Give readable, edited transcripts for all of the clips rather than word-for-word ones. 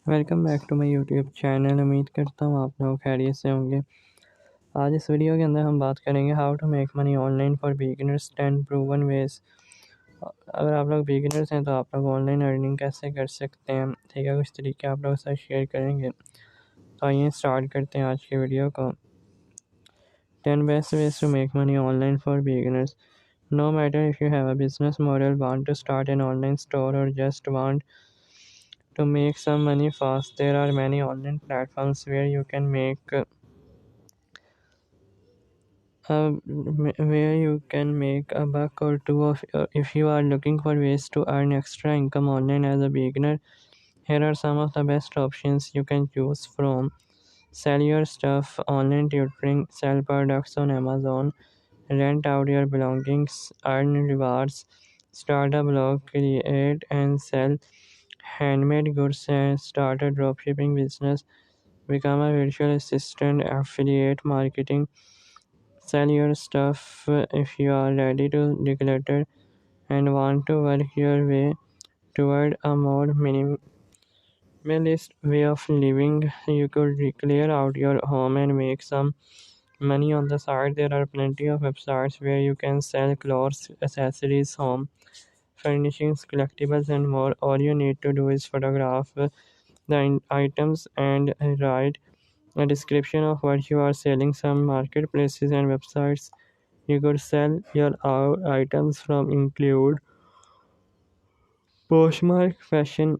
Welcome back to my YouTube channel. उम्मीद करता हूँ आप लोग खैरियत से होंगे। आज इस वीडियो के अंदर हम बात करेंगे how to make money online for beginners 10 proven ways. अगर आप लोग बिगिनर्स हैं तो आप लोग ऑनलाइन अर्निंग कैसे कर सकते हैं, ठीक है, कुछ तरीके आप लोग साथ शेयर करेंगे। तो आइए स्टार्ट करते हैं आज की वीडियो को। 10 best ways to make money online for beginners. No matter if you have a business model, want to start an online store, or just want to make some money fast, there are many online platforms where you can make a buck or two if you are looking for ways to earn extra income online as a beginner. Here are some of the best options you can choose from. Sell your stuff, online tutoring, sell products on Amazon, rent out your belongings, earn rewards, start a blog, create and sell handmade goods, and start a dropshipping business, become a virtual assistant, affiliate marketing. Sell your stuff if you are ready to declutter and want to work your way toward a more minimalist way of living. You could clear out your home and make some money on the side. There are plenty of websites where you can sell clothes, accessories, home furnishings, collectibles, and more. All you need to do is photograph the items and write a description of what you are selling. Some marketplaces and websites you could sell your items from include Poshmark, Fashion,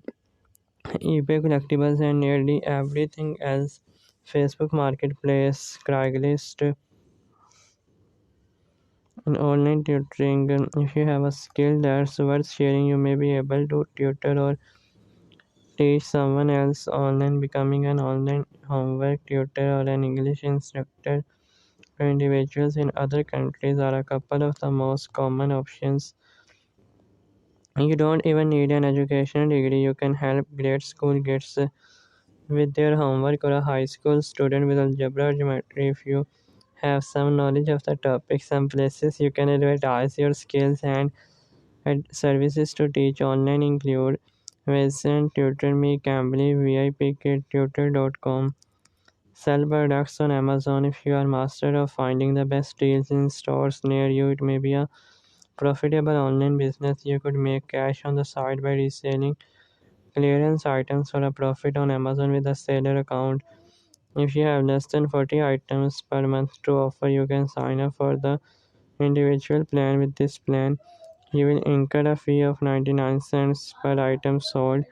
eBay Collectibles, and nearly everything else. Facebook Marketplace, Craigslist, and online tutoring. If you have a skill that's worth sharing, you may be able to tutor or teach someone else online. Becoming an online homework tutor or an English instructor for individuals in other countries are a couple of the most common options. You don't even need an educational degree. You can help grade school kids with their homework, or a high school student with algebra or geometry if you have some knowledge of the topic. Some places you can advertise your skills and services to teach online include Wilson, TutorMe, Cambly, VIPKidTutor.com. Sell products on Amazon. If you are master of finding the best deals in stores near you, it may be a profitable online business. You could make cash on the side by reselling clearance items for a profit on Amazon with a seller account. If you have less than 40 items per month to offer, you can sign up for the individual plan. With this plan, you will incur a fee of 99 cents per item sold.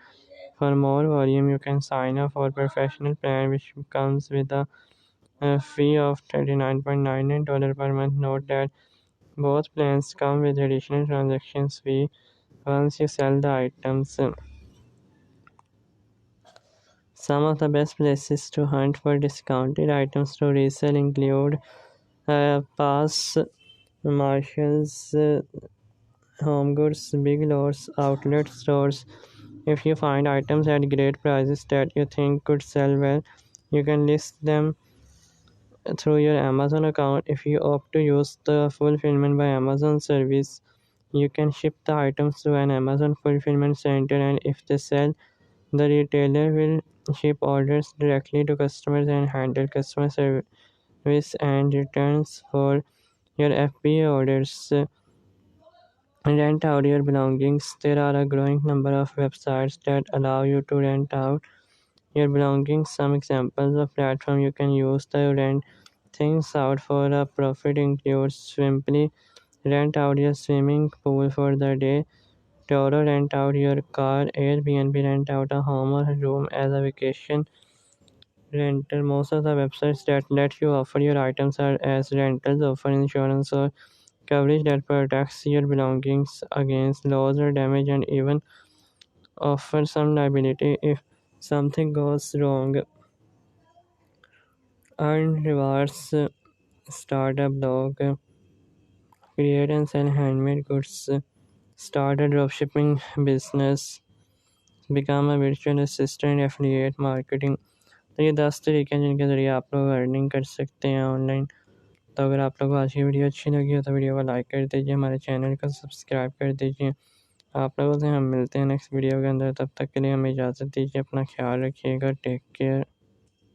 For more volume, you can sign up for professional plan, which comes with a fee of $39.99 per month. Note that both plans come with additional transactions fee once you sell the items. Some of the best places to hunt for discounted items to resell include Pass, Marshalls, Home Goods, Big Lots, outlet stores. If you find items at great prices that you think could sell well, you can list them through your Amazon account. If you opt to use the fulfillment by Amazon service, you can ship the items to an Amazon fulfillment center, and if they sell, the retailer will ship orders directly to customers and handle customer service and returns for your FBA orders. Rent out your belongings. There are a growing number of websites that allow you to rent out your belongings. Some examples of platforms you can use to rent things out for a profit include simply rent out your swimming pool for the day, Toro rent out your car, Airbnb rent out a home or a room as a vacation rental. Most of the websites that let you offer your items are as rentals offer insurance or coverage that protects your belongings against loss or damage, and even offer some liability if something goes wrong. Earn rewards, start a blog, create and sell handmade goods, start a dropshipping business, become a virtual assistant, affiliate marketing. तो ये 10 तरीके हैं जिनके ज़रिए आप लोग earning कर सकते हैं ऑनलाइन। तो अगर आप लोग को आज की वीडियो अच्छी लगी हो तो वीडियो को लाइक कर दीजिए, हमारे चैनल को सब्सक्राइब कर दीजिए आप लोगों से हम मिलते हैं नेक्स्ट वीडियो के अंदर। तब तक के लिए हमें इजाज़त दीजिए। अपना ख्याल रखिएगा। Take care.